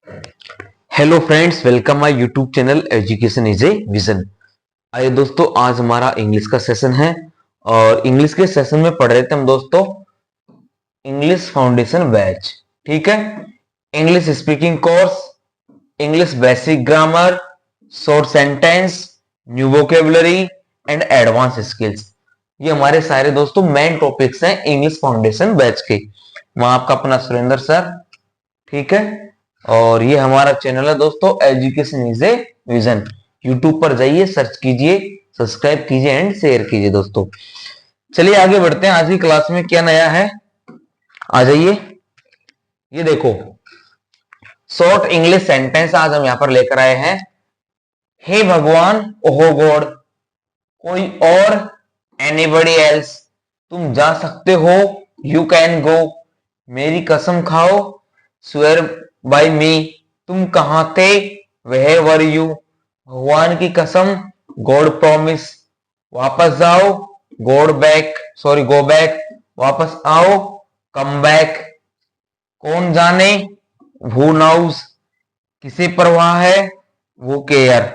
Hello friends, welcome my YouTube channel education is a vision. आइए दोस्तों, आज हमारा इंग्लिश का सेशन है और इंग्लिश के सेशन में पढ़ रहे थे हम दोस्तों इंग्लिश फाउंडेशन बैच। ठीक है, English speaking course, English basic grammar, short sentence, new vocabulary and advance skills. ये हमारे सारे दोस्तों मेन टॉपिक्स हैं इंग्लिश फाउंडेशन बैच के। मैं आपका अपना सुरेंद्र सर। ठीक है, और ये हमारा चैनल है दोस्तों education is a vision. YouTube पर जाइए, सर्च कीजिए, सब्सक्राइब कीजिए एंड शेयर कीजिए दोस्तों। चलिए आगे बढ़ते हैं। आज की क्लास में क्या नया है, आ जाइए। ये देखो, शॉर्ट इंग्लिश सेंटेंस आज हम यहां पर लेकर आए हैं। हे भगवान, ओहो गॉड, कोई और, एनीबडी एल्स, तुम जा सकते हो, यू कैन गो, मेरी कसम खाओ, स्वेयर बाय मी, तुम कहां थे, वेयर वर यू, भगवान की कसम, गॉड प्रॉमिस, वापस जाओ, God back, sorry go back, वापस आओ, कम बैक, कौन जाने, हु नोज, किसे परवाह है, वो care.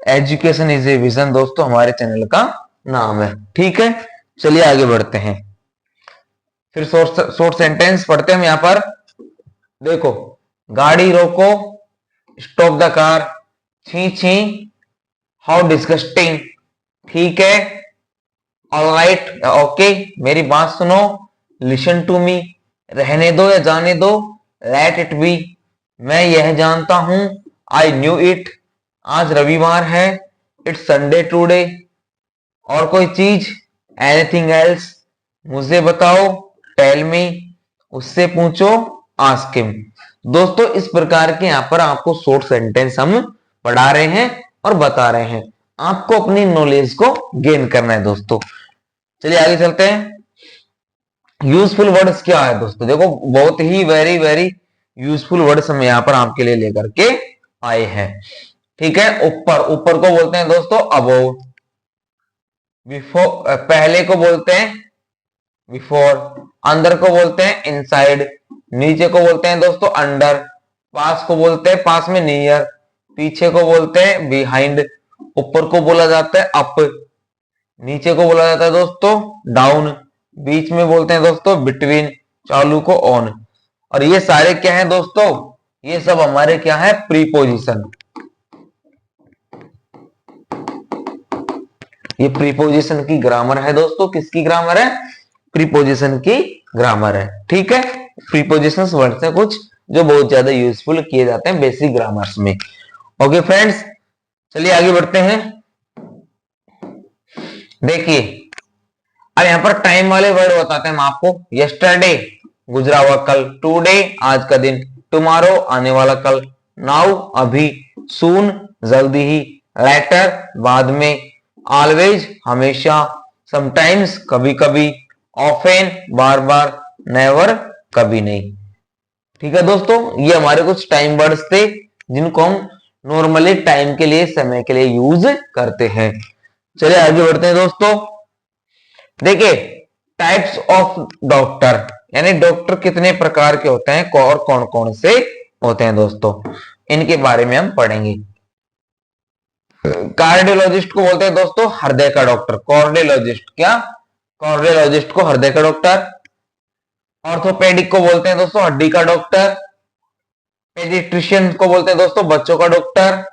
Education is a vision दोस्तों हमारे चैनल का नाम है। ठीक है, चलिए आगे बढ़ते हैं। फिर शॉर्ट सेंटेंस पढ़ते हैं हम यहां पर। देखो, गाड़ी रोको, स्टॉप द कार, छी छी, हाउ डिस्गस्टिंग, ठीक है, ऑलराइट, ओके, मेरी बात सुनो, लिसन टू मी, रहने दो या जाने दो, लेट इट बी, मैं यह जानता हूं, आई न्यू इट, आज रविवार है, इट्स संडे टूडे, और कोई चीज, एनीथिंग एल्स, मुझे बताओ, टेल मी, उससे पूछो, आस्क हिम। दोस्तों इस प्रकार के यहां पर आपको शॉर्ट सेंटेंस हम पढ़ा रहे हैं और बता रहे हैं। आपको अपनी नॉलेज को गेन करना है दोस्तों। चलिए आगे चलते हैं। यूजफुल वर्ड्स क्या है दोस्तों, देखो बहुत ही वेरी वेरी यूजफुल वर्ड्स हम यहां पर आपके लिए लेकर के आए हैं। ठीक है, ऊपर, ऊपर को बोलते हैं दोस्तों अबोव, बिफोर, पहले को बोलते हैं बिफोर, अंदर को बोलते हैं इनसाइड, नीचे को बोलते हैं दोस्तों अंडर, पास को बोलते हैं पास में नियर, पीछे को बोलते हैं बिहाइंड, ऊपर को बोला जाता है अप, नीचे को बोला जाता है दोस्तों डाउन, बीच में बोलते हैं दोस्तों बिटवीन, चालू को ऑन। और ये सारे क्या है दोस्तों, ये सब हमारे क्या है, प्रीपोजिशन। ये प्रीपोजिशन की ग्रामर है दोस्तों। किसकी ग्रामर है, प्रीपोजिशन की ग्रामर है। ठीक है, प्रीपोजिशन वर्ड्स है कुछ जो बहुत ज्यादा यूजफुल किए जाते हैं बेसिक ग्रामर्स में। ओके फ्रेंड्स, चलिए आगे बढ़ते हैं। देखिए, अब यहां पर टाइम वाले वर्ड बताते हैं हम आपको। यस्टरडे, गुजरा हुआ कल, टुडे, आज का दिन, टुमारो, आने वाला कल, नाउ, अभी, सून, जल्दी ही, लेटर, बाद में, ऑलवेज, हमेशा, समटाइम्स, कभी कभी, ऑफेन, बार बार, नेवर, कभी नहीं। ठीक है दोस्तों, ये हमारे कुछ टाइम वर्ड्स थे जिनको हम नॉर्मली टाइम के लिए, समय के लिए यूज करते हैं। चलिए आगे बढ़ते हैं दोस्तों। देखिए, टाइप्स ऑफ डॉक्टर, यानी डॉक्टर कितने प्रकार के होते हैं और कौन कौन से होते हैं दोस्तों, इनके बारे में हम पढ़ेंगे। कार्डियोलॉजिस्ट को बोलते हैं दोस्तों हृदय का डॉक्टर, कार्डियोलॉजिस्ट, क्या, कार्डियोलॉजिस्ट को हृदय का डॉक्टर। ऑर्थोपेडिक को बोलते हैं दोस्तों हड्डी का डॉक्टर। पेडिट्रिशियन को बोलते हैं दोस्तों बच्चों का डॉक्टर।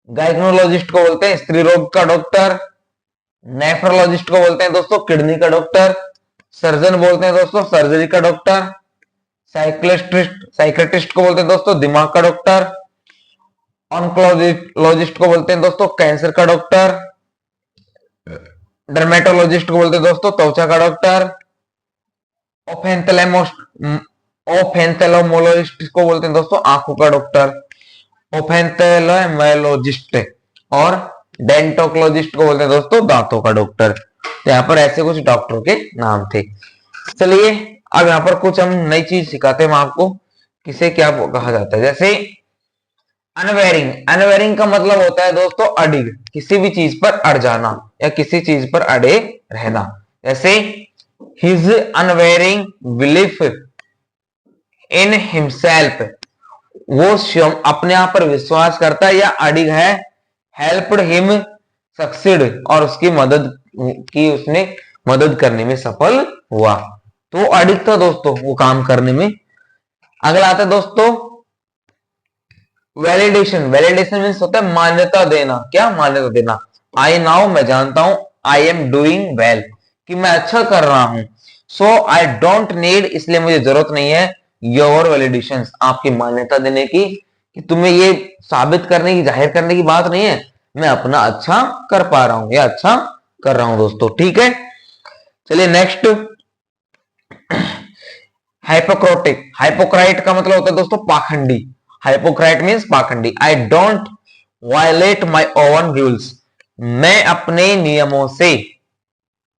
गायनोलॉजिस्ट को बोलते हैं स्त्री रोग का डॉक्टर। नेफ्रोलॉजिस्ट को बोलते हैं दोस्तों किडनी का डॉक्टर। सर्जन बोलते हैं दोस्तों सर्जरी का डॉक्टर। साइकेट्रिस्ट को बोलते हैं दोस्तों दिमाग का डॉक्टर। ऑन्कोलॉजिस्ट को बोलते हैं दोस्तों कैंसर का डॉक्टर। डर्मेटोलॉजिस्ट को बोलते हैं दोस्तों त्वचा का डॉक्टर। ओफेंथेलोमोलॉजिस्ट को बोलते हैं दोस्तों आंखों का डॉक्टर। ओफेंथेलोमोलॉजिस्ट और डेंटोलॉजिस्ट को बोलते हैं दोस्तों दांतों का डॉक्टर। तो यहाँ पर ऐसे कुछ डॉक्टरों के नाम थे। चलिए अब यहाँ पर कुछ हम नई चीज सिखाते हैं हम आपको, किसे क्या कहा जाता है। जैसे अनवेयरिंग, अनवेयरिंग का मतलब होता है दोस्तों अडिग, किसी भी चीज पर अड़ जाना या किसी चीज पर अड़े रहना। जैसे his unwearying belief in himself, वो अपने आप पर विश्वास करता है या अडिग है, हेल्प्ड हिम सक्सीड, और उसकी मदद की, उसने मदद करने में सफल हुआ। तो अडिग था दोस्तों वो काम करने में। अगला आता है दोस्तों वैलिडेशन। वैलिडेशन मीन्स होता है मान्यता देना। क्या मान्यता देना? आई नाउ, मैं जानता हूं, आई एम डूइंग वेल, कि मैं अच्छा कर रहा हूं। सो आई डोंट नीड, इसलिए मुझे जरूरत नहीं है, योर वैलिडेशन, आपकी मान्यता देने की, कि तुम्हें ये साबित करने की, जाहिर करने की बात नहीं है, मैं अपना अच्छा कर पा रहा हूं या अच्छा कर रहा हूं दोस्तों। ठीक है, चलिए नेक्स्ट, हाइपोक्रोटिक। हाइपोक्राइट का मतलब होता है दोस्तों पाखंडी। हाइपोक्राइट मीन्स पाखंडी। I don't violate my own rules, मैं अपने नियमों से,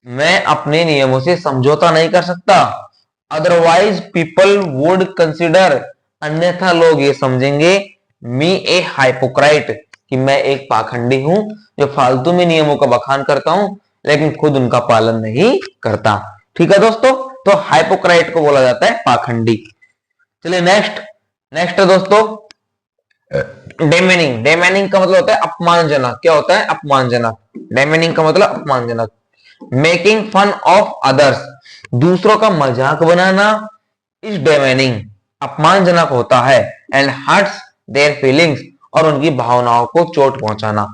मैं अपने नियमों से समझौता नहीं कर सकता। अदरवाइज पीपल वुड कंसिडर, अन्यथा लोग ये समझेंगे, मी ए हाइपोक्राइट, कि मैं एक पाखंडी हूं जो फालतू में नियमों का बखान करता हूं लेकिन खुद उनका पालन नहीं करता। ठीक है दोस्तों, तो हाइपोक्राइट को बोला जाता है पाखंडी। चलिए नेक्स्ट, नेक्स्ट है दोस्तों डेमेनिंग। डेमेनिंग का मतलब होता है अपमानजनक। क्या होता है? अपमानजनक। डेमेनिंग का मतलब अपमानजनक। मेकिंग फन ऑफ अदर्स, दूसरों का मजाक बनाना, इज डेमेनिंग, अपमानजनक होता है। एंड हर्ट्स देयर फीलिंग्स, और उनकी भावनाओं को चोट पहुंचाना।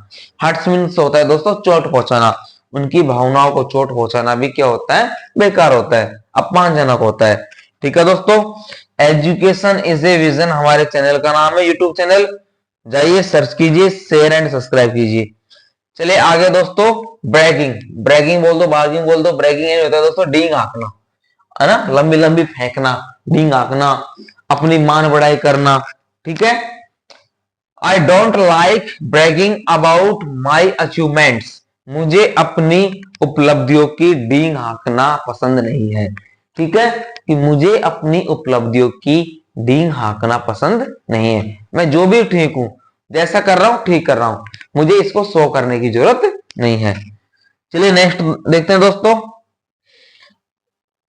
हर्ट्स मीन्स होता है दोस्तों चोट पहुंचाना, उनकी भावनाओं को चोट पहुंचाना भी क्या होता है? बेकार होता है, अपमानजनक होता है। ठीक है दोस्तों, एजुकेशन इज ए विजन हमारे चैनल का नाम है, यूट्यूब चैनल, जाइए सर्च कीजिए, शेयर एंड सब्सक्राइब कीजिए। चलिए आगे दोस्तों, ब्रैगिंग। ब्रैगिंग बोल दो, बार्गिंग बोल दो, ब्रैगिंग ये होता है दोस्तों डींग हाँकना, है ना, लंबी लंबी फेंकना, डींग हाँकना, अपनी मान बढ़ाई करना। ठीक है, I don't like bragging about my achievements, मुझे अपनी उपलब्धियों की डींग हाँकना पसंद नहीं है। ठीक है, कि मुझे अपनी उपलब्धियों की डींग हाँकना पसंद नहीं है। मैं जो भी ठीक हूं, जैसा कर रहा हूं ठीक कर रहा हूं, मुझे इसको शो करने की जरूरत नहीं है। चलिए नेक्स्ट देखते हैं दोस्तों,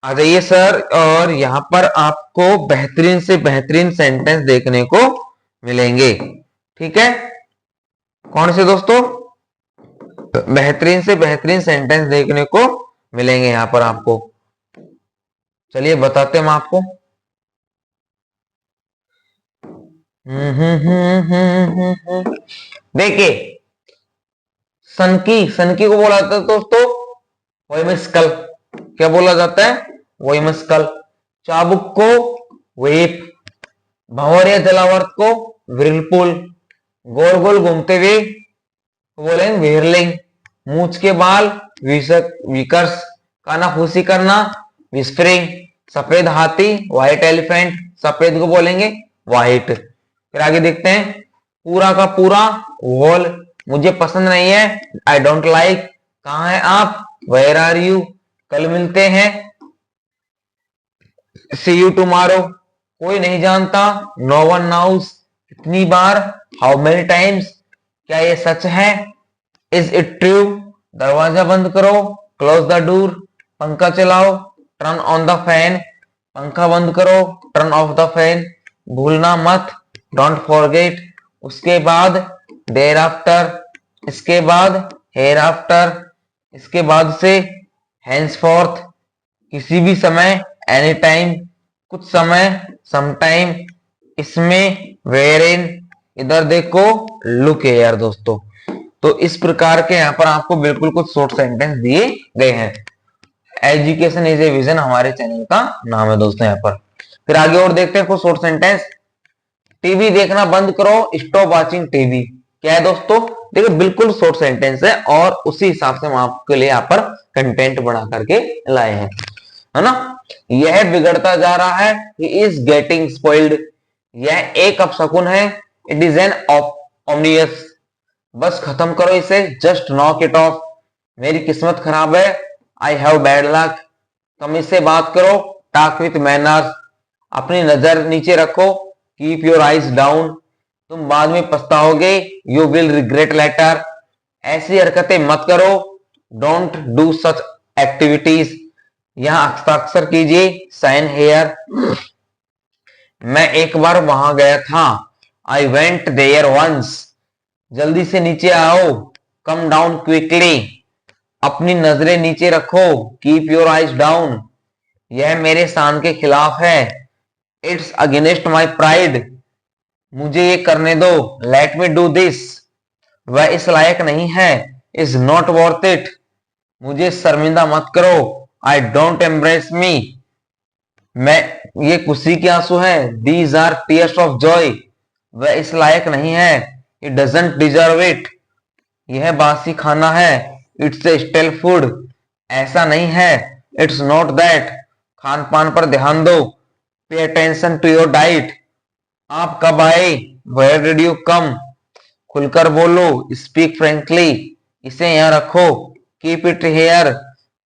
आ जाइए सर, और यहां पर आपको बेहतरीन से बेहतरीन सेंटेंस देखने को मिलेंगे। ठीक है, कौन से दोस्तों? बेहतरीन से बेहतरीन सेंटेंस देखने को मिलेंगे यहां पर आपको। चलिए बताते हैं हम आपको। देखिए, सनकी, सनकी को बोला जाता है दोस्तों वोइमस्कल। क्या बोला जाता है? वोइमस्कल। चाबुक को वेप, भंवर या जलावर्त को व्रिलपुल, गोल गोल घूमते हुए बोलेंगे व्हिर्लिंग, मूछ के बाल विकर्स, कानाफूसी करना विस्परिंग, सफेद हाथी व्हाइट एलिफेंट, सफेद को बोलेंगे व्हाइट। फिर आगे देखते हैं, पूरा का पूरा वॉल, मुझे पसंद नहीं है, आई डोंट लाइक, कहाँ है आप, वेयर आर यू, कल मिलते हैं, सी यू टुमारो, कोई नहीं जानता, नो वन नाउस, कितनी बार, हाउ मेनी टाइम्स, क्या ये सच है, इज इट ट्रू, दरवाजा बंद करो, क्लोज द डोर, पंखा चलाओ, टर्न ऑन द फैन, पंखा बंद करो, टर्न ऑफ द फैन, भूलना मत, डोंट फॉरगेट, उसके बाद देर आफ्टर, इसके बाद हेयर आफ्टर, इसके बाद से हैंसफोर्थ, किसी भी समय, एनी टाइम, कुछ समय, समटाइम, इसमें, वेयर इन, इधर देखो, लुक हेयर दोस्तों। तो इस प्रकार के यहाँ पर आपको बिल्कुल कुछ शॉर्ट सेंटेंस दिए गए हैं। एजुकेशन इज ए विजन हमारे चैनल का नाम है दोस्तों यहाँ पर। फिर आगे और देखते हैं कुछ शॉर्ट सेंटेंस। टीवी देखना बंद करो, स्टॉप वाचिंग टीवी। क्या है दोस्तों? देखो बिल्कुल शॉर्ट सेंटेंस है और उसी हिसाब से हम आपके लिए यहाँ पर कंटेंट बना करके लाए हैं, है ना। यह बिगड़ता जा रहा है, ही इज गेटिंग स्पॉइल्ड, यह एक अपशकुन है, इट इज एन ओमनियस, बस खत्म करो इसे, जस्ट नॉक इट ऑफ, मेरी किस्मत खराब है, आई हैव बैड लक, तुम इससे बात करो, टॉक विथ मैनर्स, अपनी नजर नीचे रखो, कीप योर आइज डाउन, तुम बाद में पछताओगे, यू विल रिग्रेट लेटर, ऐसी हरकतें मत करो, डोंट डू सच एक्टिविटीज, यहां हस्ताक्षर कीजिए, साइन हेयर, मैं एक बार वहां गया था। I went there once. जल्दी से नीचे आओ। Come down quickly. अपनी नजरें नीचे रखो। Keep your eyes down. यह मेरे शान के खिलाफ है। It's against my pride. मुझे ये करने दो। Let me do this. वह इस लायक नहीं है। Is not worth it. मुझे शर्मिंदा मत करो। I don't embarrass me. मैं ये खुशी के आंसू हैं। These are tears of joy. वह इस लायक नहीं है। It doesn't deserve it. यह बासी खाना है। It's a stele food. ऐसा नहीं है। It's not that. खान पान पर ध्यान दो। Pay attention to your diet. आप कब आए? Where did you come? खुलकर बोलो। Speak frankly. इसे यहां रखो। Keep it here.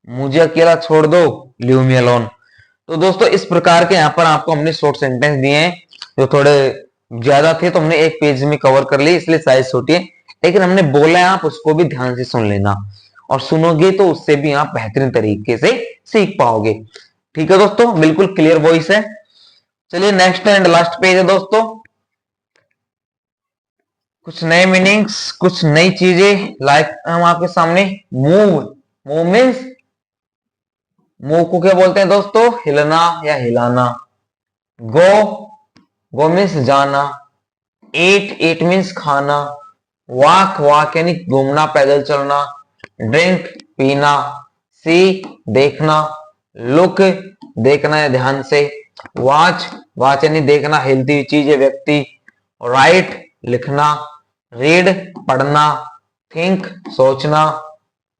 मुझे अकेला छोड़ दो। Leave me alone. तो दोस्तों इस प्रकार के यहाँ पर आपको हमने शॉर्ट सेंटेंस दिए हैं जो थोड़े ज्यादा थे तो हमने एक पेज में कवर कर ली, इसलिए साइज छोटी है। लेकिन हमने बोला है, आप उसको भी ध्यान से सुन लेना और सुनोगे तो उससे भी आप बेहतरीन तरीके से सीख पाओगे। ठीक है दोस्तों, बिल्कुल क्लियर वॉइस है। चलिए नेक्स्ट एंड लास्ट पेज है दोस्तों। कुछ नए मीनिंग्स, कुछ नई चीजें लाइक हम आपके सामने। मूव। मूव मीन्स, मूव को क्या बोलते हैं दोस्तों? हिलना या हिलाना। गो। गो मीन्स जाना। ईट। ईट मीन्स खाना। वॉक। वॉक यानी घूमना, पैदल चलना। ड्रिंक। पीना। सी। देखना। लुक। देखना है ध्यान से। वॉच। वॉच यानी देखना, हिलती हुई चीज है, व्यक्ति। राइट। लिखना। रीड। पढ़ना। थिंक। सोचना।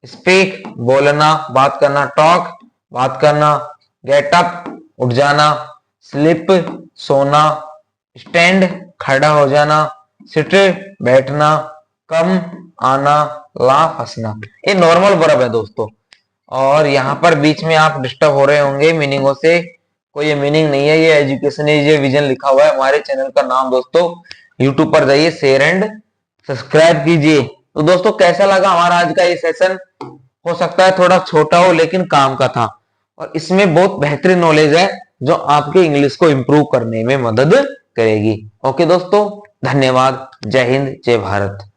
स्पीक। बोलना, बात करना। टॉक। बात करना। Get up. उठ जाना। स्लिप। सोना। स्टैंड। खड़ा हो जाना। सिट। बैठना। कम। आना। लाफ। हंसना। ये नॉर्मल वर्ब है दोस्तों, और यहाँ पर बीच में आप डिस्टर्ब हो रहे होंगे मीनिंगों से। कोई ये मीनिंग नहीं है, ये एजुकेशन इज ए विजन लिखा हुआ है। हमारे चैनल का नाम दोस्तों, यूट्यूब पर जाइए, शेयर एंड सब्सक्राइब कीजिए। तो दोस्तों कैसा लगा हमारा आज का ये सेशन? हो सकता है थोड़ा छोटा हो लेकिन काम का था, और इसमें बहुत बेहतरीन नॉलेज है जो आपके इंग्लिश को इंप्रूव करने में मदद करेगी। ओके दोस्तों, धन्यवाद। जय हिंद, जय भारत।